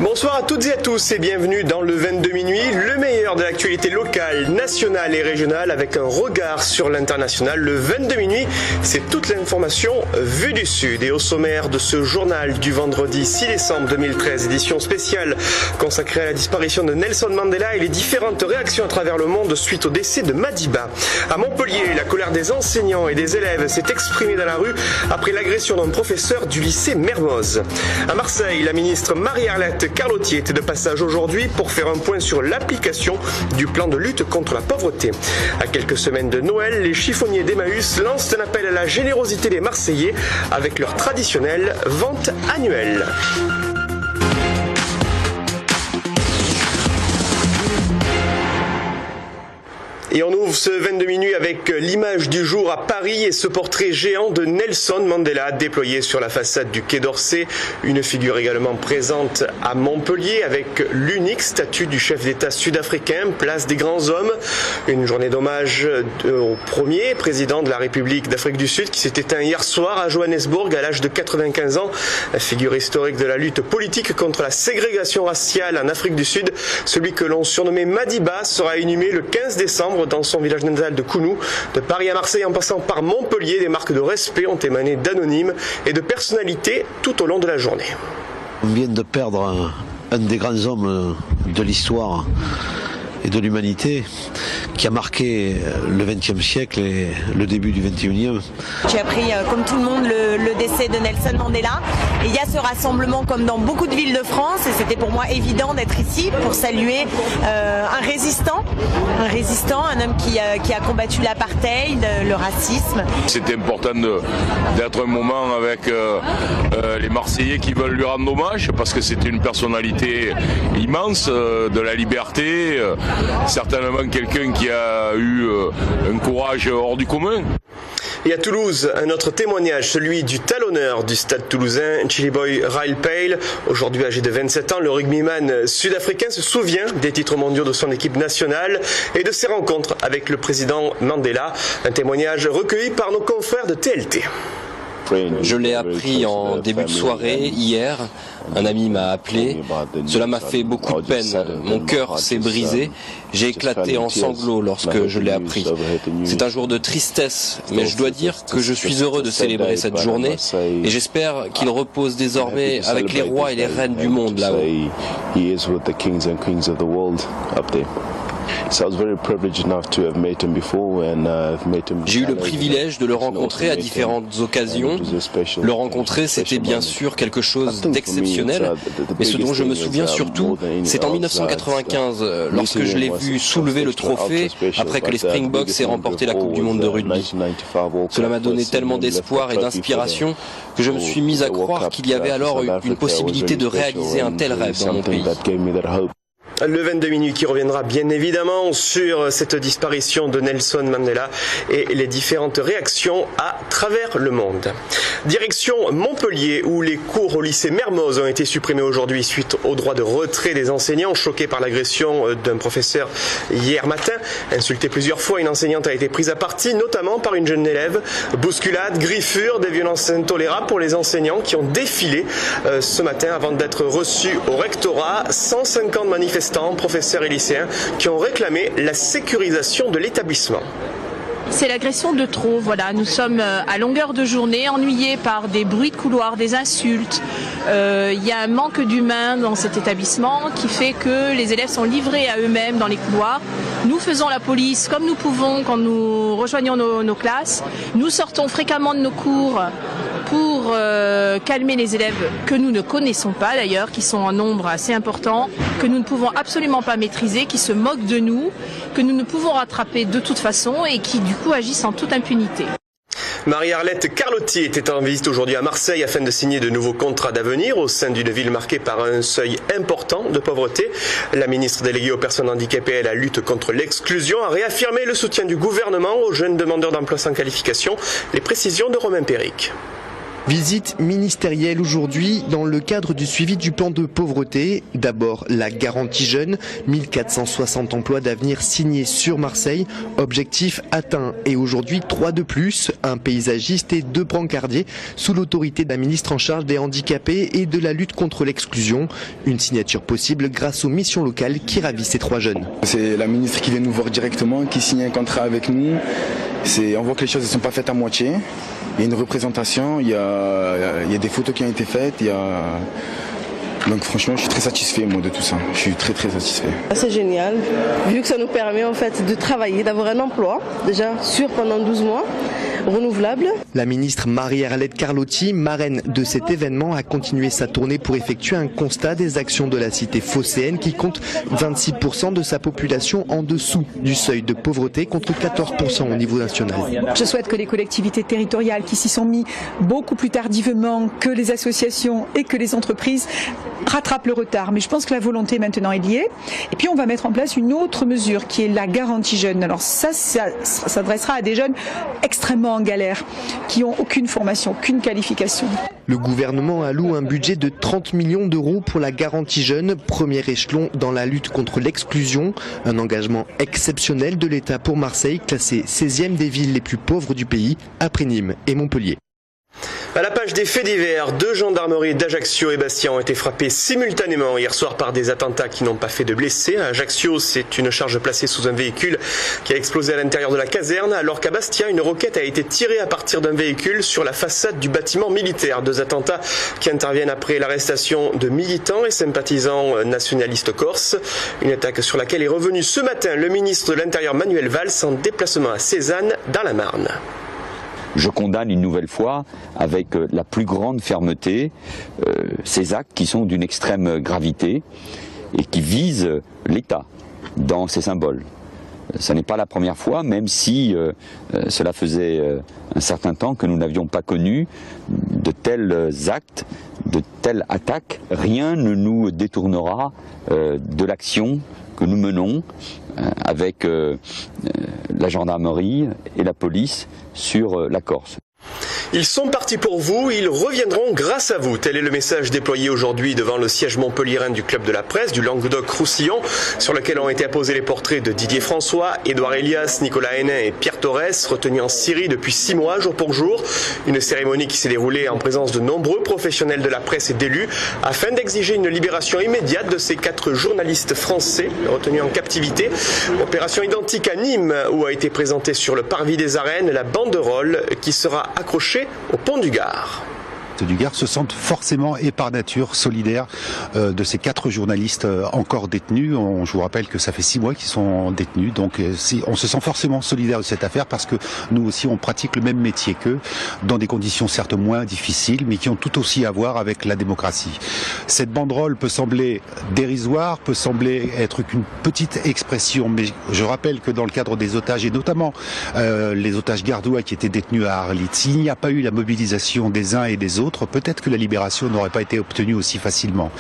Bonsoir à toutes et à tous et bienvenue dans le 22 minuit, le meilleur de l'actualité locale, nationale et régionale avec un regard sur l'international. Le 22 minuit, c'est toute l'information vue du Sud. Et au sommaire de ce journal du vendredi 6 décembre 2013, édition spéciale consacrée à la disparition de Nelson Mandela et les différentes réactions à travers le monde suite au décès de Madiba. À Montpellier, la colère des enseignants et des élèves s'est exprimée dans la rue après l'agression d'un professeur du lycée Mermoz. À Marseille, la ministre Marie-Arlette Carlotti était de passage aujourd'hui pour faire un point sur l'application du plan de lutte contre la pauvreté. À quelques semaines de Noël, les chiffonniers d'Emmaüs lancent un appel à la générosité des Marseillais avec leur traditionnelle vente annuelle. Et on ouvre ce 22 minutes avec l'image du jour à Paris et ce portrait géant de Nelson Mandela déployé sur la façade du Quai d'Orsay. Une figure également présente à Montpellier avec l'unique statue du chef d'État sud-africain, place des grands hommes. Une journée d'hommage au premier président de la République d'Afrique du Sud qui s'est éteint hier soir à Johannesburg à l'âge de 95 ans. La figure historique de la lutte politique contre la ségrégation raciale en Afrique du Sud. Celui que l'on surnommait Madiba sera inhumé le 15 décembre dans son village natal de Kounou. De Paris à Marseille en passant par Montpellier, des marques de respect ont émané d'anonymes et de personnalités tout au long de la journée. On vient de perdre un des grands hommes de l'histoire et de l'humanité qui a marqué le XXe siècle et le début du XXIe. J'ai appris, comme tout le monde, le décès de Nelson Mandela. Et il y a ce rassemblement comme dans beaucoup de villes de France et c'était pour moi évident d'être ici pour saluer un résistant, un homme qui a combattu l'apartheid, le racisme. C'était important d'être un moment avec les Marseillais qui veulent lui rendre hommage parce que c'était une personnalité immense de la liberté, certainement quelqu'un qui a eu un courage hors du commun. Et à Toulouse, un autre témoignage, celui du talonneur du stade toulousain, Chiliboy Ryle Pale. Aujourd'hui âgé de 27 ans, le rugbyman sud-africain se souvient des titres mondiaux de son équipe nationale et de ses rencontres avec le président Mandela. Un témoignage recueilli par nos confrères de TLT. Je l'ai appris en début de soirée, hier. Un ami m'a appelé. Cela m'a fait beaucoup de peine. Mon cœur s'est brisé. J'ai éclaté en sanglots lorsque je l'ai appris. C'est un jour de tristesse, mais je dois dire que je suis heureux de célébrer cette journée et j'espère qu'il repose désormais avec les rois et les reines du monde là-haut. J'ai eu le privilège de le rencontrer à différentes occasions. Le rencontrer, c'était bien sûr quelque chose d'exceptionnel, mais ce dont je me souviens surtout, c'est en 1995, lorsque je l'ai vu soulever le trophée après que les Springboks aient remporté la Coupe du Monde de rugby. Cela m'a donné tellement d'espoir et d'inspiration que je me suis mis à croire qu'il y avait alors une possibilité de réaliser un tel rêve dans mon pays. Le 22 minutes qui reviendra bien évidemment sur cette disparition de Nelson Mandela et les différentes réactions à travers le monde. Direction Montpellier où les cours au lycée Mermoz ont été supprimés aujourd'hui suite au droit de retrait des enseignants choqués par l'agression d'un professeur hier matin. Insultée plusieurs fois, une enseignante a été prise à partie, notamment par une jeune élève. Bousculade, griffure, des violences intolérables pour les enseignants qui ont défilé ce matin avant d'être reçus au rectorat. 150 manifestants, professeurs et lycéens qui ont réclamé la sécurisation de l'établissement. C'est l'agression de trop, voilà. Nous sommes à longueur de journée, ennuyés par des bruits de couloir, des insultes. Il y a un manque d'humain dans cet établissement qui fait que les élèves sont livrés à eux-mêmes dans les couloirs. Nous faisons la police comme nous pouvons quand nous rejoignons nos classes. Nous sortons fréquemment de nos cours pour calmer les élèves que nous ne connaissons pas d'ailleurs, qui sont en nombre assez important, que nous ne pouvons absolument pas maîtriser, qui se moquent de nous, que nous ne pouvons rattraper de toute façon et qui du coup agissent en toute impunité. Marie-Arlette Carlotti était en visite aujourd'hui à Marseille afin de signer de nouveaux contrats d'avenir au sein d'une ville marquée par un seuil important de pauvreté. La ministre déléguée aux personnes handicapées et à la lutte contre l'exclusion a réaffirmé le soutien du gouvernement aux jeunes demandeurs d'emploi sans qualification. Les précisions de Romain Péric. Visite ministérielle aujourd'hui dans le cadre du suivi du plan de pauvreté. D'abord la garantie jeune, 1460 emplois d'avenir signés sur Marseille. Objectif atteint et aujourd'hui 3 de plus, un paysagiste et 2 brancardiers sous l'autorité d'un ministre en charge des handicapés et de la lutte contre l'exclusion. Une signature possible grâce aux missions locales qui ravissent ces 3 jeunes. C'est la ministre qui vient nous voir directement, qui signe un contrat avec nous. On voit que les choses ne sont pas faites à moitié. Il y a une représentation, il y a des photos qui ont été faites. Donc franchement, je suis très satisfait moi de tout ça. Je suis très satisfait. C'est génial, vu que ça nous permet en fait de travailler, d'avoir un emploi déjà sûr pendant 12 mois. Renouvelable. La ministre Marie-Arlette Carlotti, marraine de cet événement, a continué sa tournée pour effectuer un constat des actions de la cité phocéenne qui compte 26% de sa population en dessous du seuil de pauvreté contre 14% au niveau national. Je souhaite que les collectivités territoriales qui s'y sont mis beaucoup plus tardivement que les associations et que les entreprises rattrapent le retard. Mais je pense que la volonté maintenant est liée. Et puis on va mettre en place une autre mesure qui est la garantie jeune. Alors ça s'adressera à des jeunes extrêmement en galère, qui n'ont aucune formation, aucune qualification. Le gouvernement alloue un budget de 30 millions d'euros pour la garantie jeune, premier échelon dans la lutte contre l'exclusion. Un engagement exceptionnel de l'État pour Marseille, classée 16e des villes les plus pauvres du pays, après Nîmes et Montpellier. À la page des faits divers, 2 gendarmeries d'Ajaccio et Bastia ont été frappées simultanément hier soir par des attentats qui n'ont pas fait de blessés. À Ajaccio, c'est une charge placée sous un véhicule qui a explosé à l'intérieur de la caserne, alors qu'à Bastia, une roquette a été tirée à partir d'un véhicule sur la façade du bâtiment militaire. 2 attentats qui interviennent après l'arrestation de militants et sympathisants nationalistes corses. Une attaque sur laquelle est revenu ce matin le ministre de l'Intérieur Manuel Valls en déplacement à Cézanne dans la Marne. Je condamne une nouvelle fois avec la plus grande fermeté ces actes qui sont d'une extrême gravité et qui visent l'État dans ses symboles. Ce n'est pas la première fois, même si cela faisait un certain temps que nous n'avions pas connu de tels actes, de telles attaques. Rien ne nous détournera de l'action que nous menons avec la gendarmerie et la police sur la Corse. Ils sont partis pour vous, ils reviendront grâce à vous. Tel est le message déployé aujourd'hui devant le siège montpelliérain du Club de la Presse du Languedoc-Roussillon, sur lequel ont été apposés les portraits de Didier François, Édouard Elias, Nicolas Hénin et Pierre Torres, retenus en Syrie depuis 6 mois, jour pour jour. Une cérémonie qui s'est déroulée en présence de nombreux professionnels de la presse et d'élus, afin d'exiger une libération immédiate de ces 4 journalistes français retenus en captivité. Opération identique à Nîmes, où a été présentée sur le parvis des arènes la banderole qui sera accrochée au pont du Gard. Du Gard se sentent forcément et par nature solidaires de ces 4 journalistes encore détenus. Je vous rappelle que ça fait 6 mois qu'ils sont détenus, donc on se sent forcément solidaire de cette affaire parce que nous aussi on pratique le même métier qu'eux, dans des conditions certes moins difficiles, mais qui ont tout aussi à voir avec la démocratie. Cette banderole peut sembler dérisoire, peut sembler être qu'une petite expression, mais je rappelle que dans le cadre des otages, et notamment les otages gardois qui étaient détenus à Arlit, s'il n'y a pas eu la mobilisation des uns et des autres, peut-être que la libération n'aurait pas été obtenue aussi facilement.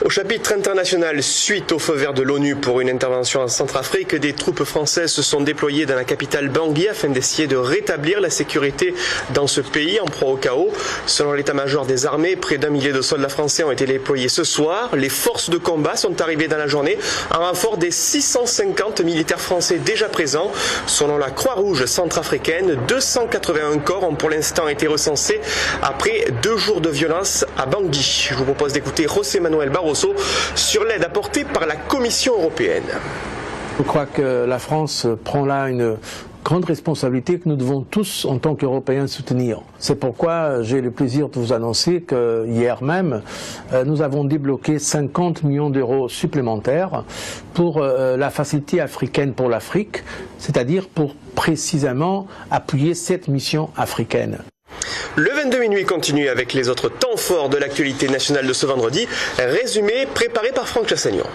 Au chapitre international, suite au feu vert de l'ONU pour une intervention en Centrafrique, des troupes françaises se sont déployées dans la capitale Bangui afin d'essayer de rétablir la sécurité dans ce pays en proie au chaos. Selon l'état-major des armées, près d'1 millier de soldats français ont été déployés ce soir. Les forces de combat sont arrivées dans la journée en renfort des 650 militaires français déjà présents. Selon la Croix-Rouge centrafricaine, 281 corps ont pour l'instant été recensés après 2 jours de violence à Bangui. Je vous propose d'écouter José Manuel Barroso sur l'aide apportée par la Commission européenne. Je crois que la France prend là une grande responsabilité que nous devons tous, en tant qu'Européens, soutenir. C'est pourquoi j'ai le plaisir de vous annoncer que hier même, nous avons débloqué 50 millions d'euros supplémentaires pour la facilité africaine pour l'Afrique, c'est-à-dire pour précisément appuyer cette mission africaine. Le 22 minuit continue avec les autres temps forts de l'actualité nationale de ce vendredi, résumé préparé par Franck Chassagnon.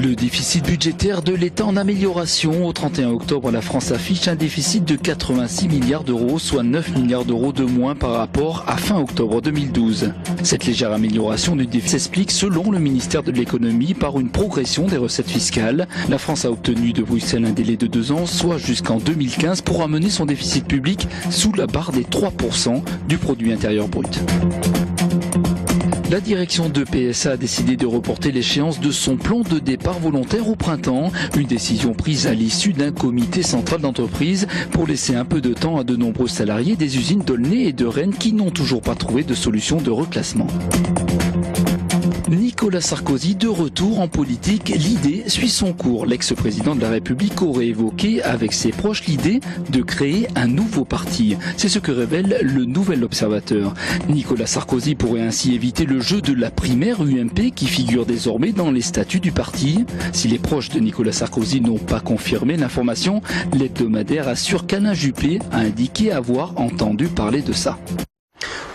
Le déficit budgétaire de l'État en amélioration. Au 31 octobre, la France affiche un déficit de 86 milliards d'euros, soit 9 milliards d'euros de moins par rapport à fin octobre 2012. Cette légère amélioration du déficit s'explique, selon le ministère de l'économie, par une progression des recettes fiscales. La France a obtenu de Bruxelles un délai de 2 ans, soit jusqu'en 2015, pour amener son déficit public sous la barre des 3% du produit intérieur brut. La direction de PSA a décidé de reporter l'échéance de son plan de départ volontaire au printemps. Une décision prise à l'issue d'un comité central d'entreprise pour laisser un peu de temps à de nombreux salariés des usines d'Aulnay et de Rennes qui n'ont toujours pas trouvé de solution de reclassement. Nicolas Sarkozy de retour en politique, l'idée suit son cours. L'ex-président de la République aurait évoqué avec ses proches l'idée de créer un nouveau parti. C'est ce que révèle le Nouvel Observateur. Nicolas Sarkozy pourrait ainsi éviter le jeu de la primaire UMP qui figure désormais dans les statuts du parti. Si les proches de Nicolas Sarkozy n'ont pas confirmé l'information, l'hebdomadaire assure qu'Alain Juppé a indiqué avoir entendu parler de ça.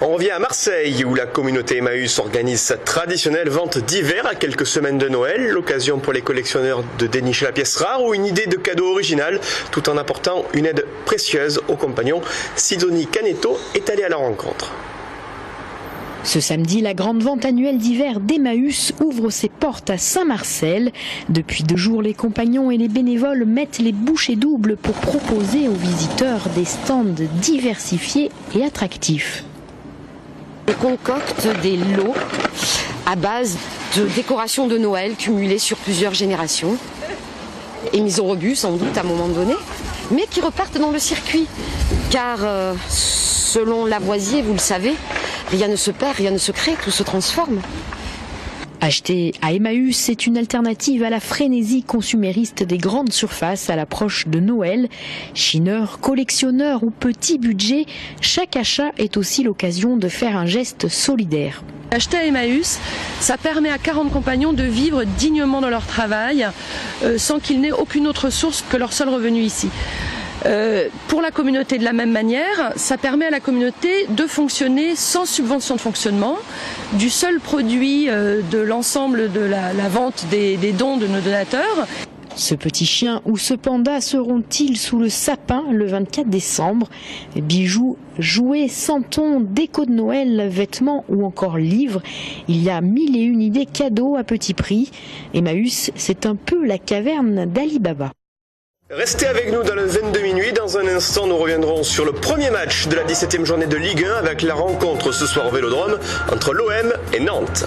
On revient à Marseille où la communauté Emmaüs organise sa traditionnelle vente d'hiver à quelques semaines de Noël, l'occasion pour les collectionneurs de dénicher la pièce rare ou une idée de cadeau original tout en apportant une aide précieuse aux compagnons. Sidonie Canetto est allée à la rencontre. Ce samedi, la grande vente annuelle d'hiver d'Emmaüs ouvre ses portes à Saint-Marcel. Depuis 2 jours, les compagnons et les bénévoles mettent les bouchées doubles pour proposer aux visiteurs des stands diversifiés et attractifs. On concocte des lots à base de décorations de Noël cumulées sur plusieurs générations et mises au rebut sans doute à un moment donné, mais qui repartent dans le circuit. Car selon Lavoisier, vous le savez, rien ne se perd, rien ne se crée, tout se transforme. Acheter à Emmaüs, c'est une alternative à la frénésie consumériste des grandes surfaces à l'approche de Noël. Chineurs, collectionneurs ou petits budgets, chaque achat est aussi l'occasion de faire un geste solidaire. Acheter à Emmaüs, ça permet à 40 compagnons de vivre dignement dans leur travail sans qu'ils n'aient aucune autre source que leur seul revenu ici. Pour la communauté de la même manière, ça permet à la communauté de fonctionner sans subvention de fonctionnement, du seul produit de l'ensemble de la vente des dons de nos donateurs. Ce petit chien ou ce panda seront-ils sous le sapin le 24 décembre? Bijoux, jouets, santons, déco de Noël, vêtements ou encore livres. Il y a 1001 idées cadeaux à petit prix. Emmaüs, c'est un peu la caverne d'Ali Baba. Restez avec nous dans le 22 minuit. Dans un instant, nous reviendrons sur le premier match de la 17e journée de Ligue 1 avec la rencontre ce soir au Vélodrome entre l'OM et Nantes.